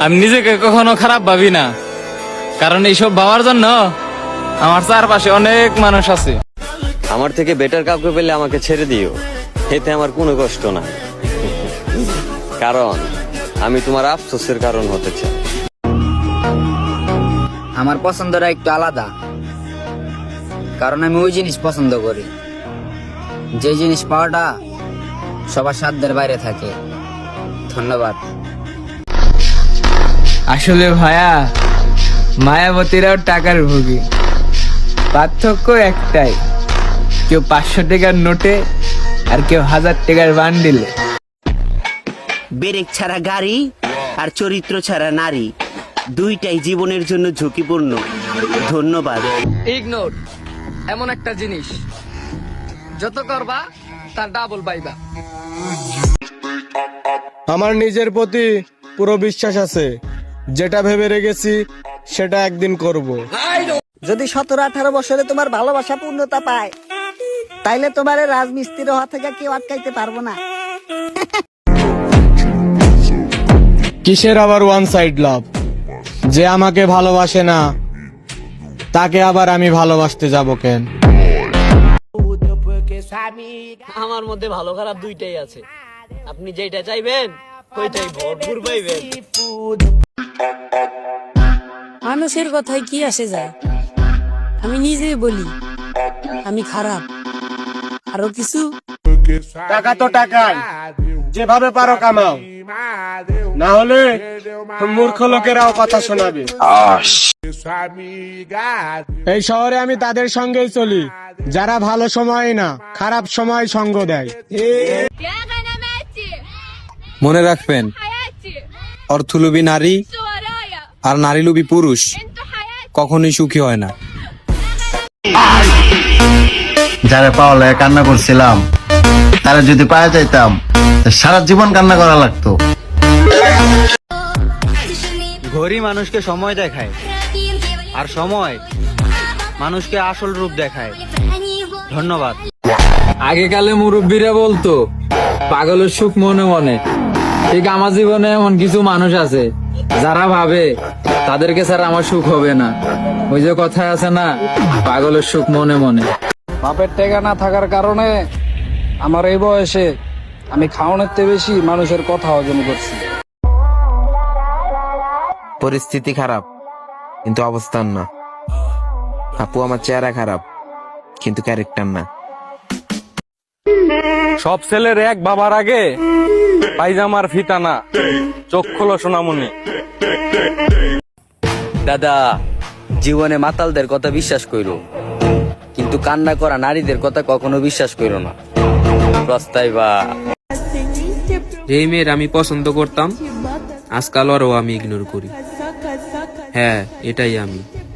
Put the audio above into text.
আমি নিজেকে কখনো খারাপ ভাবি না, কারণ এইসব ভাবার জন্য আমার চারপাশে অনেক মানুষ আছে। আমার থেকে বেটার কাউকে পেলে আমাকে ছেড়ে দিও, এতে আমার কোনো কষ্ট নাই, কারণ আমি তোমার আফসোসের কারণ হতে চাই। আমার পছন্দটা একটু আলাদা, কারণ আমি ওই জিনিস পছন্দ করি যে জিনিস পাওয়াটা সবার সাধ্যের বাইরে থাকে। ধন্যবাদ। আসলে ভাইয়া, মায়াবতীরাও টাকার ভোগী, পার্থক্য একটাই, কেউ 500 টাকার নোটে আর কেউ 1000 টাকার বান্ডিলে। ব্রেক ছাড়া গাড়ি আর চরিত্র ছাড়া নারী, দুইটাই জীবনের জন্য ঝুঁকিপূর্ণ। ধন্যবাদ। ইগনোর এমন একটা জিনিস, যত করবা তার ডাবল পাইবা। আমার নিজের প্রতি পুরো বিশ্বাস আছে, যেটা ভেবে রেখেছি সেটা একদিন করব। যদি 17-18 বছরে তোমার ভালোবাসা পূর্ণতা পায়, তাইলে তোমার রাজমিস্ত্রি হওয়া থেকে কেউ আটকাইতে পারবো না। কিসের আবার ওয়ান সাইড লাভ? যে আমাকে ভালোবাসে না তাকে আবার আমি ভালোবাসতে যাব কেন? আমার মধ্যে ভালো খারাপ দুইটাই আছে, আপনি যেটা চাইবেন ওইটাই ভরপুর পাইবেন। মানুষের কথায় কি আসে যায়, আমি নিজেই বলি আমি খারাপ। আরো কিছু টাকা তো টাকাই, যেভাবে পারো কামাও, না হলে মূর্খ লোকেরাও কথা শোনাবে। এই শহরে আমি তাদের সঙ্গেই চলি যারা ভালো সময় না খারাপ সময় সঙ্গ দেয়। মনে রাখবেন, অর্থলোভী নারী আর নারীলোভী পুরুষ কখনোই সুখী হয় না। যারা পাওয়া লাগে কান্না করছিলাম, তারা যদি পাওয়া যাইতাম সারা জীবন কান্না করা লাগতো। ঘড়ি মানুষকে সময় দেখায়, আর সময় মানুষকে আসল রূপ দেখায়। ধন্যবাদ। আগেকালে মুরব্বীরা বলতো পাগলের সুখ মনে মনে, ঠিক আমার জীবনে এমন কিছু মানুষ আছে যারা ভাবে তাদেরকে ছাড়া আমার সুখ হবে না। ওই যে কথা আছে না, পাগলের সুখ মনে মনে। বাপের টাকা না থাকার কারণে আমার এই বয়সে আমি খাওয়ানোর চেয়ে বেশি মানুষের কথা হজম করছি। পরিস্থিতি খারাপ কিন্তু অবস্থান না। আপু, আমার চেহারা খারাপ কিন্তু ক্যারেক্টার না। সব ছেলের এক বাবার আগে পায়জামার ফিতা না, চোখ খোলো সোনামণি। দাদা, জীবনে মাতালদের কথা বিশ্বাস কইরো, কিন্তু কান্না করা নারীদের কথা কখনো বিশ্বাস কইরো না। প্রস্তাইবা। যেই মেয়ের আমি পছন্দ করতাম, আজকাল ওরও আমি ইগনোর করি। হ্যাঁ, এটাই আমি।